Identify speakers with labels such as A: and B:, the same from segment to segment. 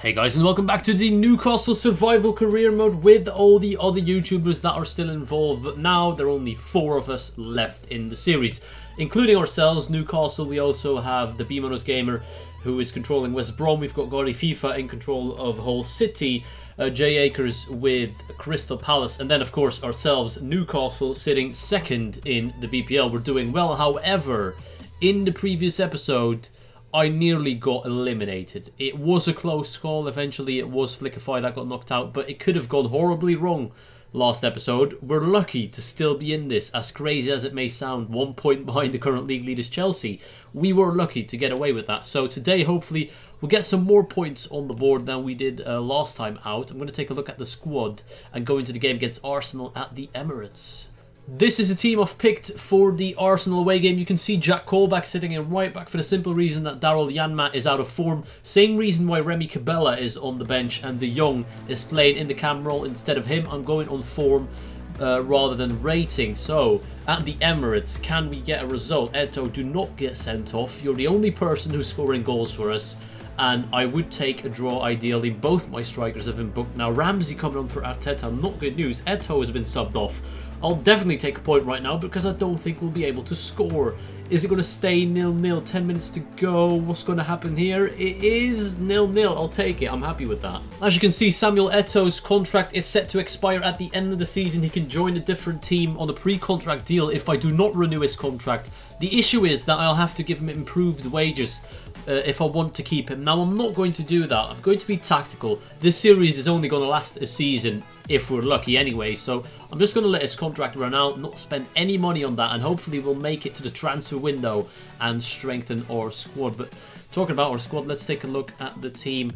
A: Hey guys, and welcome back to the Newcastle Survival Career Mode with all the other YouTubers that are still involved, but now there are only 4 of us left in the series, including ourselves, Newcastle. We also have the BMonos Gamer, who is controlling West Brom. We've got Gary FIFA in control of Hull City, Jay Akers with Crystal Palace, and then of course ourselves, Newcastle, sitting second in the BPL. We're doing well. However, in the previous episode, I nearly got eliminated. It was a close call. Eventually it was Flickify that got knocked out, but it could have gone horribly wrong last episode. We're lucky to still be in this, as crazy as it may sound. 1 point behind the current league leaders Chelsea. We were lucky to get away with that. So today hopefully we'll get some more points on the board than we did last time out. I'm going to take a look at the squad and go into the game against Arsenal at the Emirates. This is a team I've picked for the Arsenal away game. You can see Jack Colback sitting in right back for the simple reason that Daryl Janmaat is out of form. Same reason why Remy Cabella is on the bench and De Jong is playing in the cam role instead of him. I'm going on form rather than rating. So, at the Emirates, can we get a result? Eto'o, do not get sent off. You're the only person who's scoring goals for us. And I would take a draw ideally. Both my strikers have been booked. Now, Ramsey coming on for Arteta, not good news. Eto'o has been subbed off. I'll definitely take a point right now because I don't think we'll be able to score. Is it going to stay 0-0? 10 minutes to go. What's going to happen here? It is 0-0. I'll take it. I'm happy with that. As you can see, Samuel Eto'o's contract is set to expire at the end of the season. He can join a different team on a pre-contract deal if I do not renew his contract. The issue is that I'll have to give him improved wages if I want to keep him. Now, I'm not going to do that. I'm going to be tactical. This series is only going to last a season if we're lucky anyway, so I'm just going to let his contract run out, not spend any money on that, and hopefully we'll make it to the transfer window and strengthen our squad. But talking about our squad, let's take a look at the team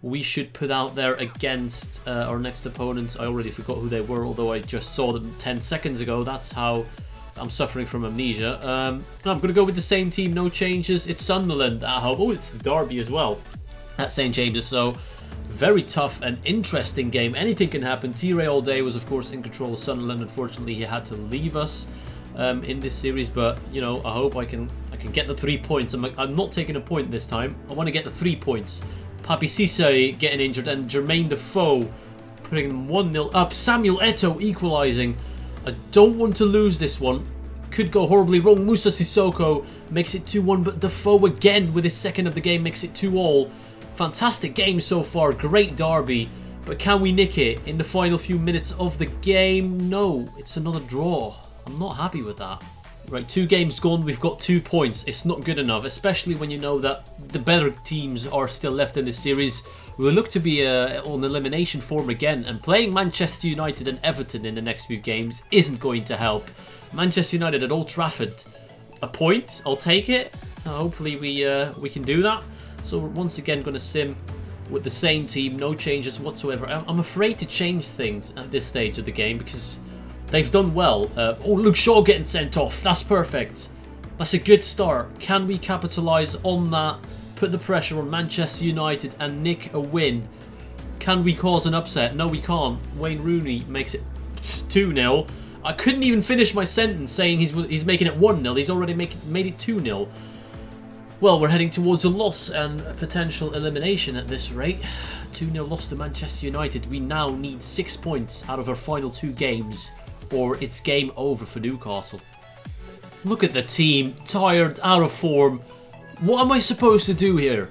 A: we should put out there against our next opponents. I already forgot who they were, although I just saw them 10 seconds ago. That's how I'm suffering from amnesia. I'm going to go with the same team, no changes. It's Sunderland at home. Oh, it's the Derby as well at St James's. So very tough and interesting game. Anything can happen. T-Ray all day was of course in control of Sunderland. Unfortunately, he had to leave us in this series. But you know, I hope I can get the 3 points. I'm not taking a point this time. I want to get the 3 points. Papi Cisse getting injured and Jermaine Defoe putting them 1-0 up. Samuel Eto'o equalising. I don't want to lose this one. Could go horribly wrong. Moussa Sissoko makes it 2-1, but Defoe again with his second of the game makes it 2-all. Fantastic game so far. Great derby. But can we nick it in the final few minutes of the game? No, it's another draw. I'm not happy with that. Right, 2 games gone. We've got 2 points. It's not good enough, especially when you know that the better teams are still left in this series. We look to be on elimination form again, and playing Manchester United and Everton in the next few games isn't going to help. Manchester United at Old Trafford, a point, I'll take it. Hopefully we can do that. So we're once again going to sim with the same team, no changes whatsoever. I'm afraid to change things at this stage of the game because they've done well. Oh, Luke Shaw getting sent off, that's perfect. That's a good start. Can we capitalise on that? Put the pressure on Manchester United and nick a win. Can we cause an upset? No, we can't. Wayne Rooney makes it 2-0. I couldn't even finish my sentence saying he's making it 1-0. He's already made it 2-0. Well, we're heading towards a loss and a potential elimination at this rate. 2-0 loss to Manchester United. We now need 6 points out of our final 2 games, or it's game over for Newcastle. Look at the team. Tired, out of form. What am I supposed to do here?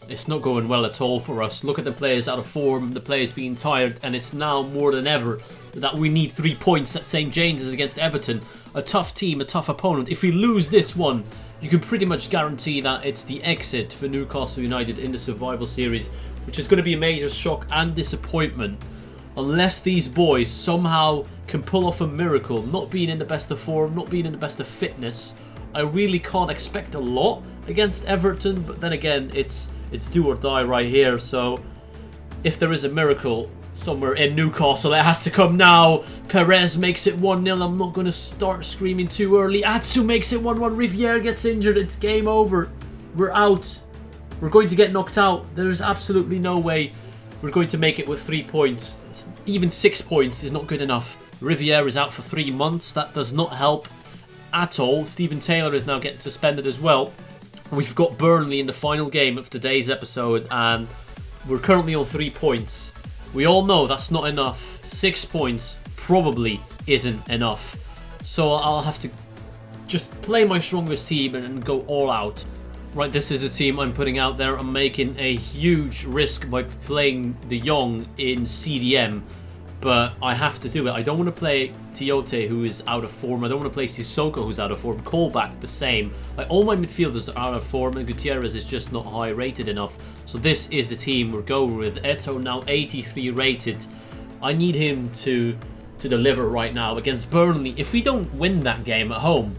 A: It's not going well at all for us. Look at the players out of form, the players being tired, and it's now more than ever that we need 3 points at St James's against Everton. A tough team, a tough opponent. If we lose this one, you can pretty much guarantee that it's the exit for Newcastle United in the Survival Series, which is going to be a major shock and disappointment. Unless these boys somehow can pull off a miracle, not being in the best of form, not being in the best of fitness, I really can't expect a lot against Everton, but then again, it's do or die right here. So if there is a miracle somewhere in Newcastle, it has to come now. Perez makes it 1-0. I'm not going to start screaming too early. Atsu makes it 1-1. Riviere gets injured. It's game over. We're out. We're going to get knocked out. There's absolutely no way we're going to make it with 3 points. Even 6 points is not good enough. Riviere is out for 3 months. That does not help at all. Stephen Taylor is now getting suspended as well. We've got Burnley in the final game of today's episode, and We're currently on 3 points. We all know that's not enough. 6 points probably isn't enough. So I'll have to just play my strongest team and go all out. Right, this is a team I'm putting out there. I'm making a huge risk by playing De Jong in CDM, but I have to do it. I don't want to play Tiote, who is out of form. I don't want to play Sissoko, who's out of form. Colback, the same. Like, all my midfielders are out of form, and Gutierrez is just not high rated enough. So this is the team we're going with. Eto'o now 83 rated. I need him to deliver right now against Burnley. If we don't win that game at home,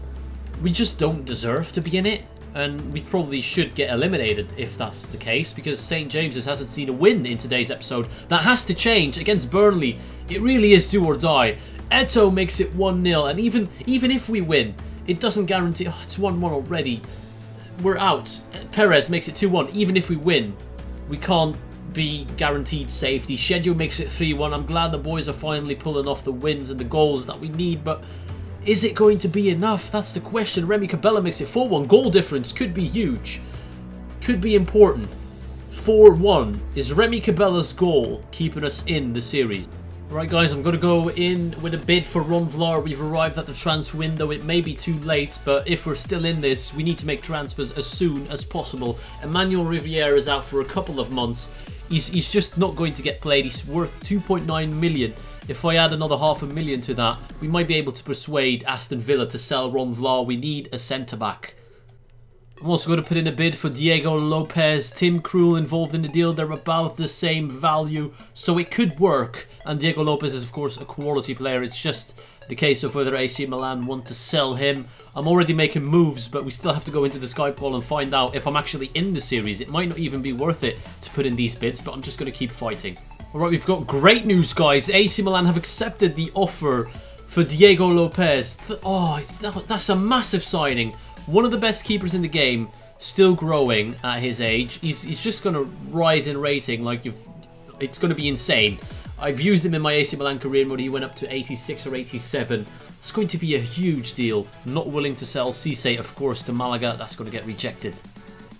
A: we just don't deserve to be in it. And we probably should get eliminated if that's the case, because St. James's hasn't seen a win in today's episode. That has to change against Burnley. It really is do or die. Eto'o makes it 1-0, and even if we win, it doesn't guarantee... Oh, it's 1-1 already. We're out. Perez makes it 2-1. Even if we win, we can't be guaranteed safety. Schedule makes it 3-1. I'm glad the boys are finally pulling off the wins and the goals that we need, but... is it going to be enough? That's the question. Remy Cabella makes it 4-1. Goal difference could be huge. Could be important. 4-1 is Remy Cabella's goal, keeping us in the series. Right, guys, I'm going to go in with a bid for Ron Vlaar. We've arrived at the transfer window. It may be too late, but if we're still in this, we need to make transfers as soon as possible. Emmanuel Riviere is out for a couple of months. He's just not going to get played. He's worth 2.9 million. If I add another $500,000 to that, we might be able to persuade Aston Villa to sell Ron Vlaar. We need a centre-back. I'm also going to put in a bid for Diego Lopez. Tim Krul involved in the deal. They're about the same value, so it could work. And Diego Lopez is, of course, a quality player. It's just the case of whether AC Milan want to sell him. I'm already making moves, but we still have to go into the Skype call and find out if I'm actually in the series. It might not even be worth it to put in these bids, but I'm just going to keep fighting. Alright, we've got great news, guys. AC Milan have accepted the offer for Diego Lopez. That's a massive signing. One of the best keepers in the game, still growing at his age. He's just going to rise in rating. It's going to be insane. I've used him in my AC Milan career mode. He went up to 86 or 87. It's going to be a huge deal. Not willing to sell Cisse, of course, to Malaga. That's going to get rejected.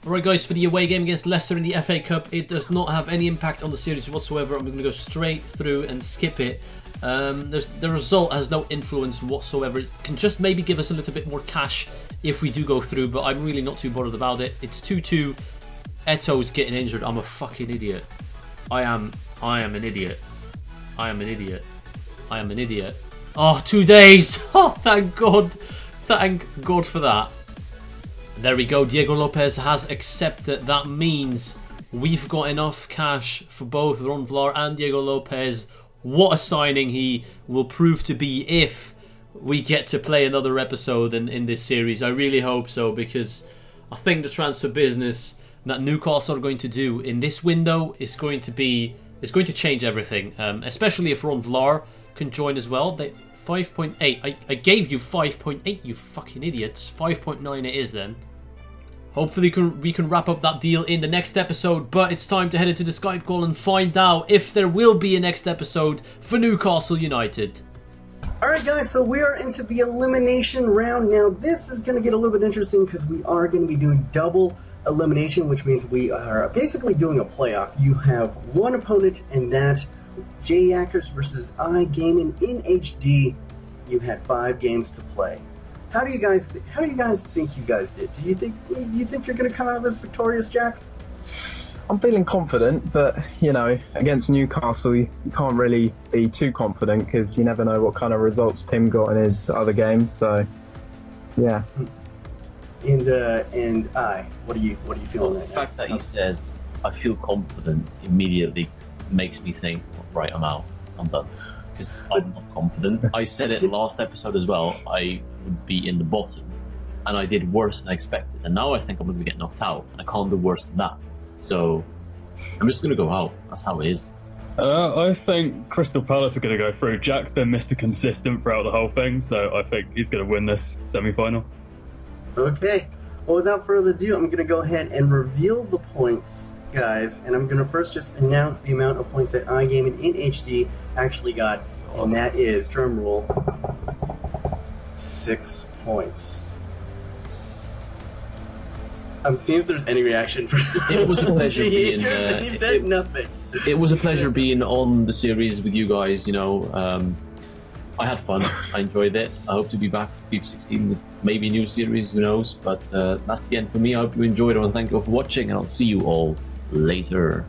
A: Alright, guys, for the away game against Leicester in the FA Cup, it does not have any impact on the series whatsoever. I'm going to go straight through and skip it. The result has no influence whatsoever. It can just maybe give us a little bit more cash if we do go through, but I'm really not too bothered about it. It's 2-2. Eto's getting injured. I'm a fucking idiot. I am an idiot. I am an idiot. I am an idiot. Oh, 2 days. Oh, thank God. Thank God for that. There we go. Diego Lopez has accepted. That means we've got enough cash for both Ron Vlaar and Diego Lopez. What a signing he will prove to be if we get to play another episode in this series. I really hope so, because I think the transfer business that Newcastle are going to do in this window is going to change everything. Especially if Ron Vlaar can join as well. 5.8. I gave you 5.8, you fucking idiots. 5.9 it is then. Hopefully we can wrap up that deal in the next episode, but it's time to head into the Skype call and find out if there will be a next episode for Newcastle United.
B: Alright guys, so we are into the elimination round. Now this is going to get a little bit interesting because we are going to be doing double elimination, which means we are basically doing a playoff. You have one opponent, and that J-Yackers versus iGaming in HD. You had 5 games to play. How do you guys think you guys did? Do you think you're going to come out of this victorious, Jack?
C: I'm feeling confident, but you know, against Newcastle, you can't really be too confident because you never know what kind of results Tim got in his other games. So, yeah.
B: And what are you feeling?
D: The fact that he says I feel confident immediately makes me think, right, I'm out, I'm done, because I'm not confident. I said it last episode as well. I would be in the bottom, and I did worse than I expected. And now I think I'm going to get knocked out, and I can't do worse than that. So I'm just going to go out. That's how it is.
E: I think Crystal Palace are going to go through. Jack's been Mr. Consistent throughout the whole thing, so I think he's going to win this semi-final.
B: Okay. Well, without further ado, I'm going to go ahead and reveal the points, guys. And I'm going to first just announce the amount of points that iGaming in HD actually got. And that is, drum roll, 6 points. I'm seeing if there's any reaction from
D: It was a pleasure being.
B: He said nothing.
D: It was a pleasure being on the series with you guys. You know, I had fun. I enjoyed it. I hope to be back for FIFA 16 with maybe a new series. Who knows? But that's the end for me. I hope you enjoyed it. And thank you for watching. And I'll see you all later.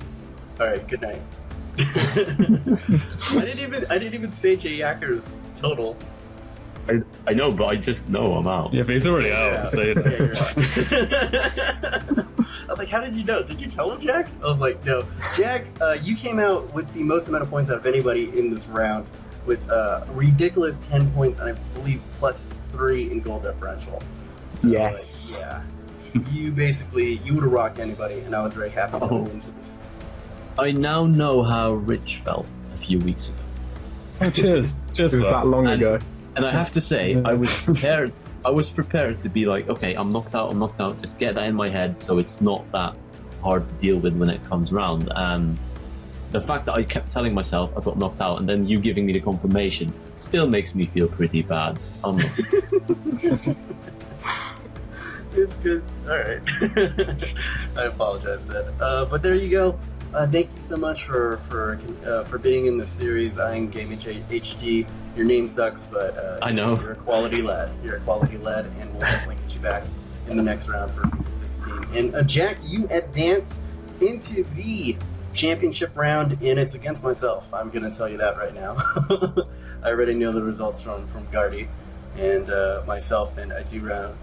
B: All right. Good night. I didn't even say Jay Yakker's total.
D: I know, but I just know I'm out.
E: Yeah, but he's already out. So, you know.
B: Yeah, you're out. I was like, how did you know? Did you tell him, Jack? I was like, no. Jack, you came out with the most amount of points out of anybody in this round with a ridiculous 10 points and I believe +3 in goal differential. So,
C: Yes.
B: yeah. You would have rocked anybody, and I was very happy going into this.
D: I now know how Rich felt a few weeks ago.
E: Oh, cheers. Cheers
C: It was
E: for
C: that long ago.
D: And I have to say, I was prepared. I was prepared to be like, okay, I'm knocked out. Just get that in my head, so it's not that hard to deal with when it comes around. And the fact that I kept telling myself I got knocked out, and then you giving me the confirmation, still makes me feel pretty bad.
B: It's good. All right. I apologize then. But there you go. Thank you so much for being in the series. I'm Game HD. Your name sucks, but
D: I know
B: you're a quality lad. You're a quality lad, and we'll definitely get you back in the next round for FIFA 16. And Jack, you advance into the championship round, and it's against myself. I'm gonna tell you that right now. I already know the results from Gardy and myself, and I do round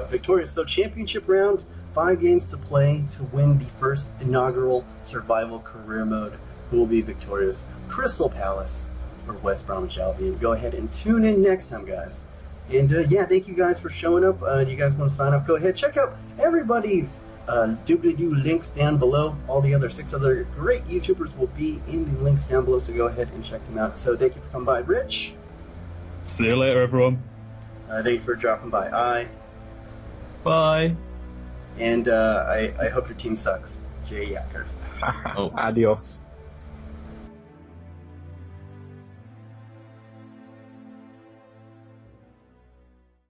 B: victorious. So championship round, 5 games to play to win the first inaugural survival career mode. Who will be victorious? Crystal Palace or West Bromwich Albion? Go ahead and tune in next time, guys. And yeah, thank you guys for showing up. Do you guys want to sign up? Go ahead, check out everybody's doobly-doo links down below. All the other 6 other great YouTubers will be in the links down below, so go ahead and check them out. So thank you for coming by, Rich.
E: See you later, everyone.
B: Thank you for dropping by,
D: Bye.
B: and I hope your team sucks. Jay Yackers.
C: Adios.